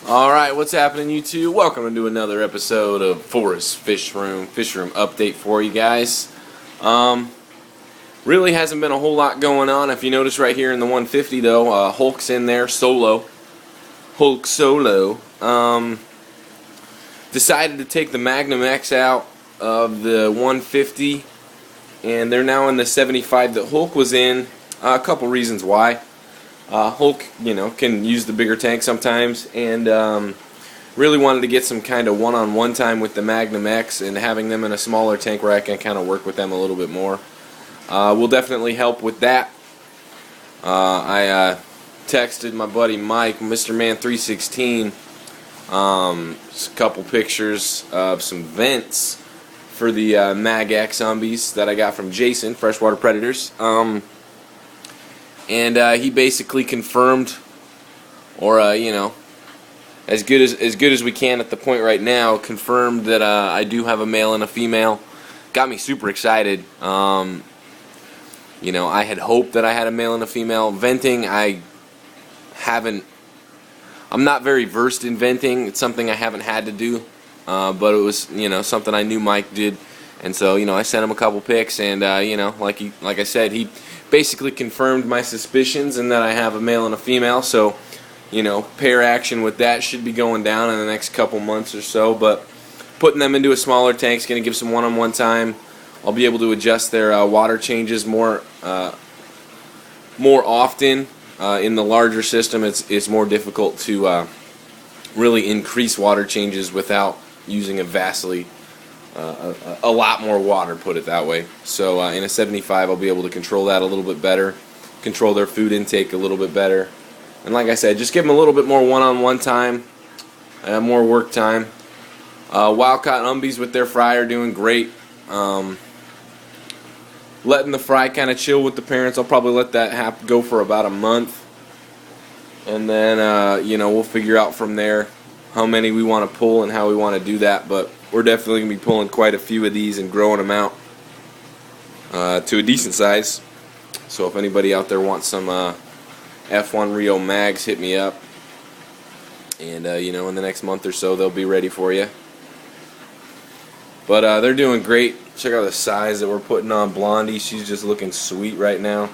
Alright, what's happening, YouTube? Welcome to another episode of Forrest Fishroom update for you guys. Really hasn't been a whole lot going on. If you notice right here in the 150 though, Hulk's in there, Hulk solo. Decided to take the Magnum X out of the 150, and they're now in the 75 that Hulk was in. A couple reasons why. Hulk, can use the bigger tank sometimes, and really wanted to get some kind of one-on-one time with the Magnum X, and having them in a smaller tank where I can kind of work with them a little bit more will definitely help with that. I texted my buddy Mike, Mr. Man 316, a couple pictures of some vents for the Mag X zombies that I got from Jason, Freshwater Predators. And he basically confirmed, or as good as we can at the point right now, confirmed that I do have a male and a female. Got me super excited. I had hoped that I had a male and a female. Venting, I'm not very versed in venting. It's something I haven't had to do, but it was something I knew Mike did, and so I sent him a couple pics, and like I said, he basically confirmed my suspicions and that I have a male and a female. So pair action with that should be going down in the next couple months or so, but putting them into a smaller tank is going to give some one-on-one time. I'll be able to adjust their water changes more often. In the larger system, it's more difficult to really increase water changes without using a lot more water, put it that way. So in a 75, I'll be able to control that a little bit better, control their food intake a little bit better, and like I said, just give them a little bit more one-on-one time, more work time. Wild-caught umbies with their fry are doing great. Letting the fry kind of chill with the parents. I'll probably let that go for about a month, and then we'll figure out from there how many we want to pull and how we want to do that. But we're definitely going to be pulling quite a few of these and growing them out to a decent size. So if anybody out there wants some F1 Rio mags, hit me up, and in the next month or so they'll be ready for you. But they're doing great. Check out the size that we're putting on Blondie. She's just looking sweet right now.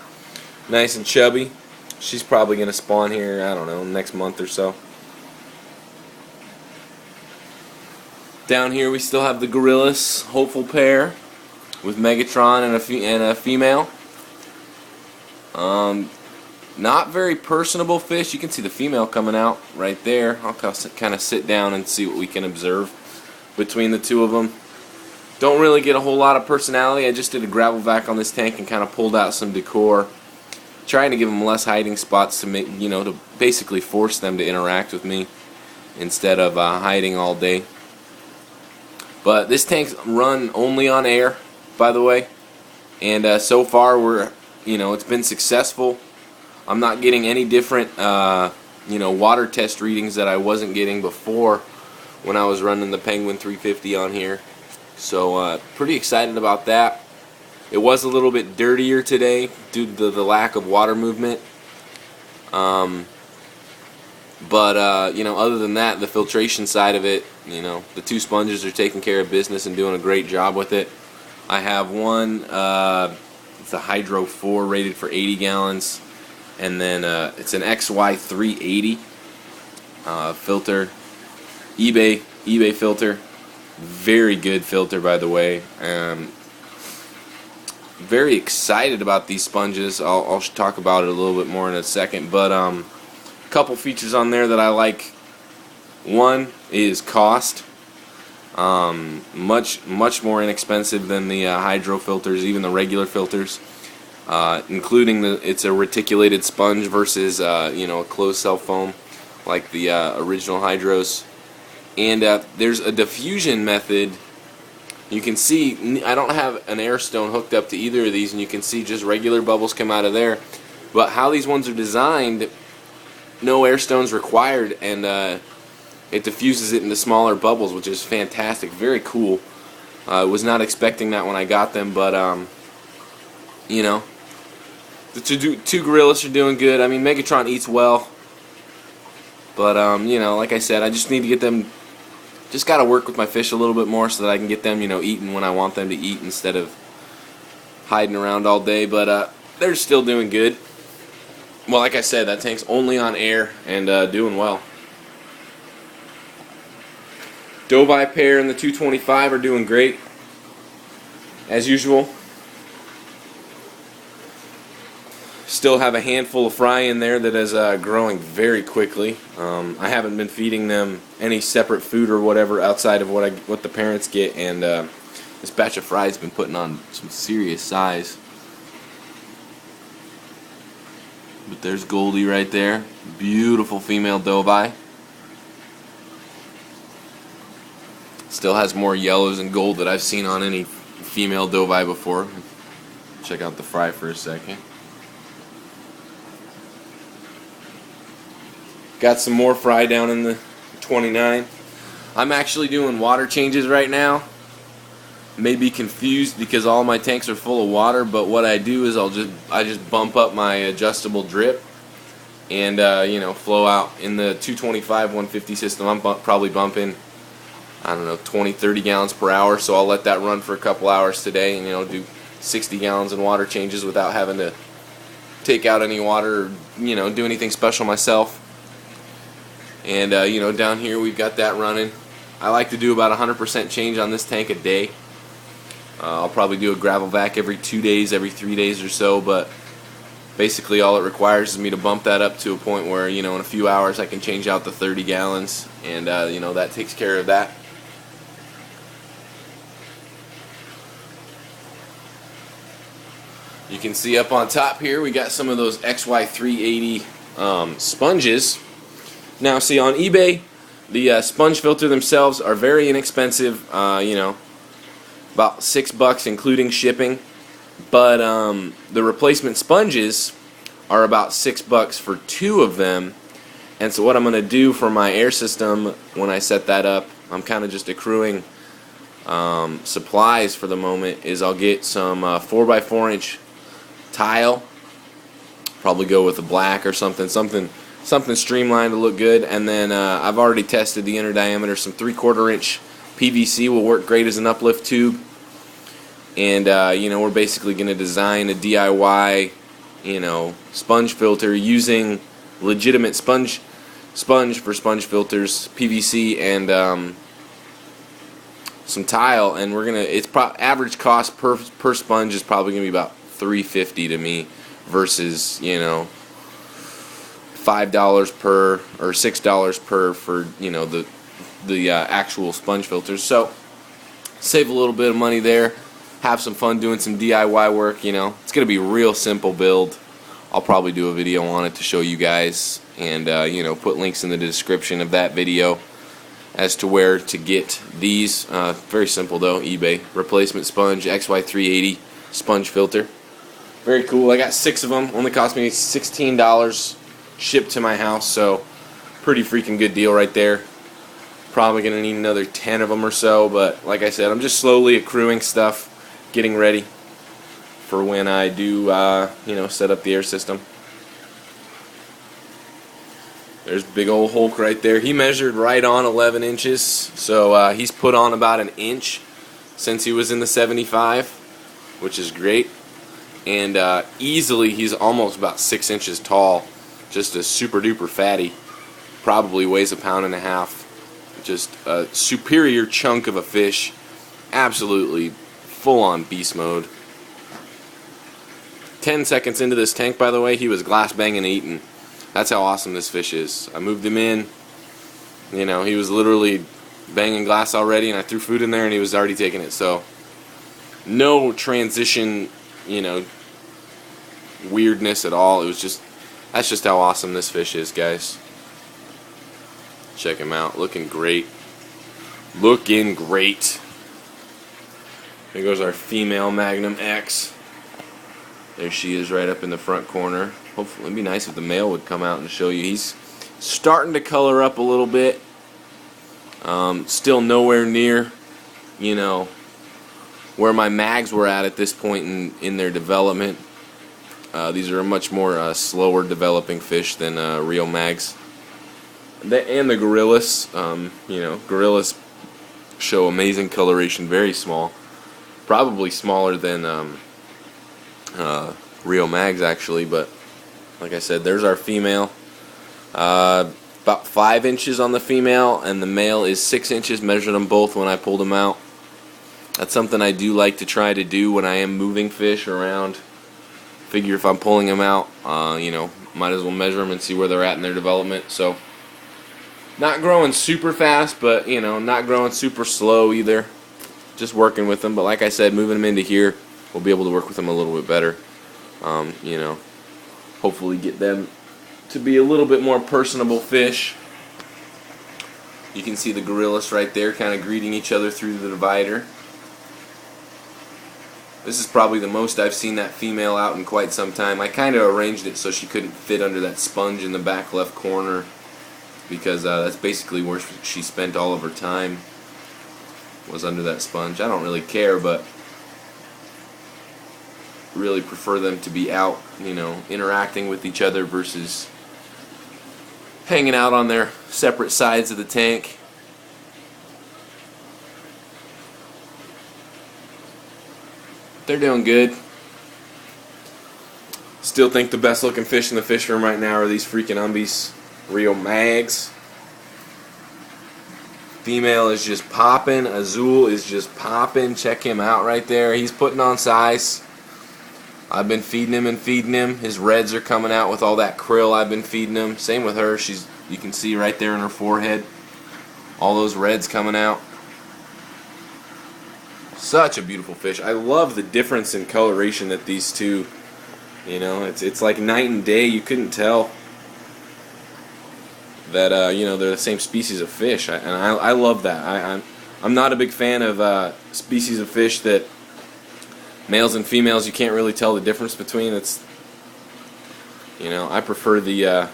Nice and chubby. She's probably going to spawn here, I don't know, next month or so. Down here we still have the Gorillas, hopeful pair, with Megatron and a female. Not very personable fish. You can see the female coming out right there. I'll kind of sit down and see what we can observe between the two of them. Don't really get a whole lot of personality. I just did a gravel vac on this tank and kind of pulled out some decor, trying to give them less hiding spots to make, to basically force them to interact with me instead of hiding all day. But this tank's run only on air, by the way, and so far it's been successful. I'm not getting any different water test readings that I wasn't getting before when I was running the Penguin 350 on here. So pretty excited about that. It was a little bit dirtier today due to the lack of water movement. But other than that, the filtration side of it, the two sponges are taking care of business and doing a great job with it. I have one, it's a Hydro 4 rated for 80 gallons, and then it's an XY 380 filter, eBay filter. Very good filter, by the way. Very excited about these sponges. I'll talk about it a little bit more in a second, but couple features on there that I like. One is cost. Much more inexpensive than the hydro filters, even the regular filters, including it's a reticulated sponge versus a closed cell foam like the original hydros. And there's a diffusion method. You can see I don't have an air stone hooked up to either of these, and you can see just regular bubbles come out of there. But how these ones are designed, no air stones required, and it diffuses it into smaller bubbles, which is fantastic. Very cool. I was not expecting that when I got them, but the two gorillas are doing good. I mean, Megatron eats well. But you know, like I said, I just need to get them. Just got to work with my fish a little bit more so that I can get them, you know, eating when I want them to eat instead of hiding around all day. But they're still doing good. Well, like I said, that tank's only on air and doing well. Doveye pair and the 225 are doing great, as usual. Still have a handful of fry in there that is growing very quickly. I haven't been feeding them any separate food or whatever outside of what the parents get, and this batch of fry has been putting on some serious size. But there's Goldie right there, beautiful female Doveye. Still has more yellows and gold that I've seen on any female Doveye before. Check out the fry for a second. Got some more fry down in the 29. I'm actually doing water changes right now. May be confused because all my tanks are full of water, but what I do is I just bump up my adjustable drip and you know, flow out. In the 225 150 system, I'm probably bumping, I don't know, 20-30 gallons per hour, so I'll let that run for a couple hours today and, you know, do 60 gallons in water changes without having to take out any water or, you know, do anything special myself. And you know, down here we've got that running. I like to do about 100% change on this tank a day. I'll probably do a gravel vac every 2 days, every 3 days or so, but basically all it requires is me to bump that up to a point where, you know, in a few hours I can change out the 30 gallons, and you know, that takes care of that. You can see up on top here we got some of those XY380 sponges. Now, see, on eBay, the sponge filter themselves are very inexpensive, you know, about $6 including shipping. But the replacement sponges are about $6 for 2 of them. And so what I'm going to do for my air system when I set that up, I'm kind of just accruing supplies for the moment, is I'll get some 4x4 inch tile, probably go with a black or something streamlined to look good, and then I've already tested the inner diameter. Some 3/4 inch PVC will work great as an uplift tube, and you know, we're basically going to design a DIY, you know, sponge filter using legitimate sponge for sponge filters, PVC, and some tile, and we're gonna. Average cost per sponge is probably gonna be about $3.50 to me, versus, you know, $5 per or $6 per for, you know, the actual sponge filters. So save a little bit of money there, have some fun doing some DIY work. You know, it's gonna be a real simple build. I'll probably do a video on it to show you guys, and you know, put links in the description of that video as to where to get these. Very simple though, eBay replacement sponge XY380 sponge filter. Very cool. I got 6 of them. Only cost me $16 shipped to my house, so pretty freaking good deal right there. Probably gonna need another 10 of them or so, but like I said, I'm just slowly accruing stuff, getting ready for when I do you know, set up the air system. There's big old Hulk right there. He measured right on 11 inches, so he's put on about an inch since he was in the 75, which is great. And easily he's almost about 6 inches tall. Just a super duper fatty. Probably weighs 1.5 pounds. Just a superior chunk of a fish. Absolutely full on beast mode. 10 seconds into this tank, by the way, he was glass banging eating. That's how awesome this fish is. I moved him in. You know, he was literally banging glass already, and I threw food in there and he was already taking it. So no transition, you know, weirdness at all. It was just, that's just how awesome this fish is, guys. Check him out, looking great. Looking great. There goes our female Magnum X. There she is right up in the front corner. Hopefully, it'd be nice if the male would come out and show you. He's starting to color up a little bit. Still nowhere near, you know, where my mags were at this point in their development. These are a much more slower developing fish than real mags. and the gorillas. You know, gorillas show amazing coloration, very small, probably smaller than Rio Mags actually. But like I said, there's our female. About 5 inches on the female, and the male is 6 inches. Measured them both when I pulled them out. That's something I do like to try to do when I am moving fish around. Figure if I'm pulling them out, you know, might as well measure them and see where they're at in their development. So, not growing super fast, but you know, not growing super slow either. Just working with them. But like I said, moving them into here, we'll be able to work with them a little bit better. You know, hopefully get them to be a little bit more personable fish. You can see the gorillas right there kind of greeting each other through the divider. This is probably the most I've seen that female out in quite some time. I kind of arranged it so she couldn't fit under that sponge in the back left corner, because that's basically where she spent all of her time, was under that sponge. I don't really care, but really prefer them to be out, you know, interacting with each other versus hanging out on their separate sides of the tank. They're doing good. Still think the best looking fish in the fish room right now are these freaking umbies, Rio Mags. Female is just popping. Azul is just popping. Check him out right there. He's putting on size. I've been feeding him and feeding him. His reds are coming out with all that krill I've been feeding him. Same with her. You can see right there in her forehead, all those reds coming out. Such a beautiful fish. I love the difference in coloration that these two, you know, it's like night and day. You couldn't tell that you know, they're the same species of fish, and I love that. I'm not a big fan of species of fish that males and females you can't really tell the difference between. It's, you know, I prefer the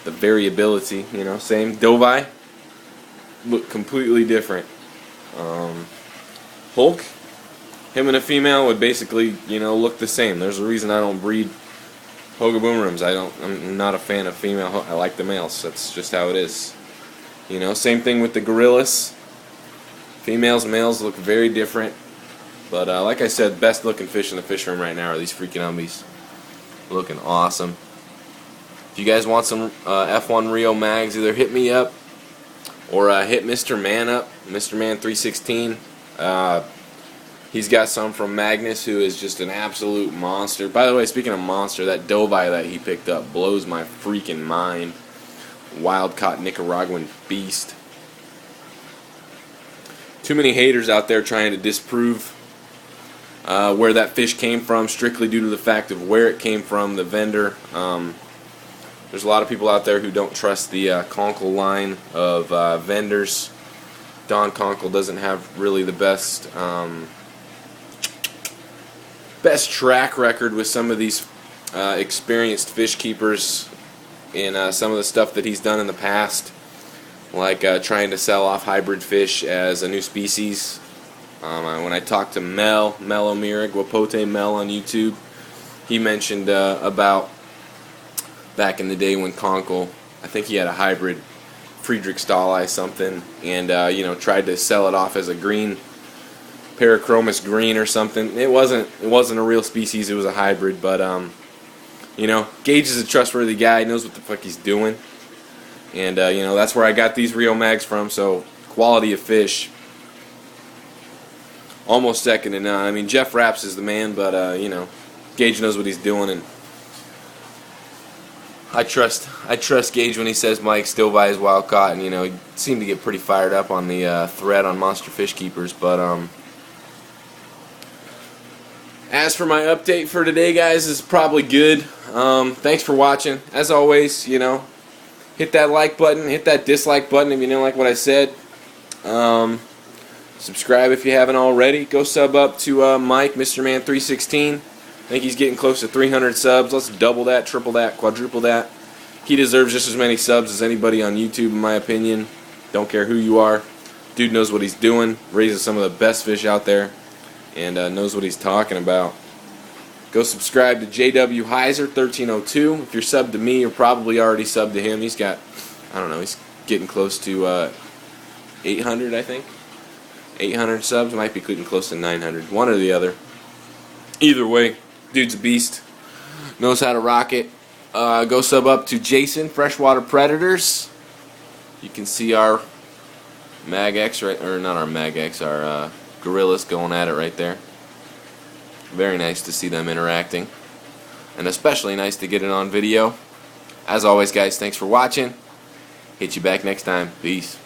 variability. You know, same Dovai, look completely different. Hulk, him and a female would basically, you know, look the same. There's a reason I don't breed Hoga Boomerums. I'm not a fan of female. I like the males. That's just how it is. You know, same thing with the gorillas. Females and males look very different. But like I said, best looking fish in the fish room right now are these freaking umbies. Looking awesome. If you guys want some F1 Rio Mags, either hit me up or hit Mr. Man up, Mr. Man 316. He's got some from Magnus, who is just an absolute monster. By the way, speaking of monster, that Dovai that he picked up blows my freaking mind. Wild-caught Nicaraguan beast. Too many haters out there trying to disprove where that fish came from, strictly due to the fact of where it came from, the vendor. There's a lot of people out there who don't trust the Conkle line of vendors. Don Conkle doesn't have really the best track record with some of these experienced fish keepers in some of the stuff that he's done in the past, like trying to sell off hybrid fish as a new species. When I talked to Mel O'Meara, Guapote Mel on YouTube, he mentioned about back in the day when Conkle, I think he had a hybrid Friedrich Stahlei something, and you know, tried to sell it off as a green, Parachromis green or something. It wasn't a real species. It was a hybrid. But you know, Gage is a trustworthy guy. He knows what the fuck he's doing, and you know, that's where I got these Rio Mags from. So quality of fish, almost second to none. I mean, Jeff Rapps is the man, but you know, Gage knows what he's doing, and I trust Gage when he says Mike still by his wild caught, and you know, he seemed to get pretty fired up on the thread on Monster Fish Keepers. But as for my update for today, guys, is probably good. Thanks for watching. As always, you know, hit that like button, hit that dislike button if you didn't like what I said. Subscribe if you haven't already. Go sub up to Mike, Mr. Man 316. I think he's getting close to 300 subs. Let's double that, triple that, quadruple that. He deserves just as many subs as anybody on YouTube, in my opinion. Don't care who you are. Dude knows what he's doing. Raises some of the best fish out there, and knows what he's talking about. Go subscribe to JW Heiser 1302. If you're subbed to me, you're probably already subbed to him. He's got I don't know, he's getting close to 800, I think. 800 subs, might be getting close to 900. One or the other. Either way, dude's a beast. Knows how to rock it. Go sub up to Jason, Freshwater Predators. You can see our Mag-X, right, or not our Mag-X, our gorillas going at it right there. Very nice to see them interacting. And especially nice to get it on video. As always, guys, thanks for watching. Hit you back next time. Peace.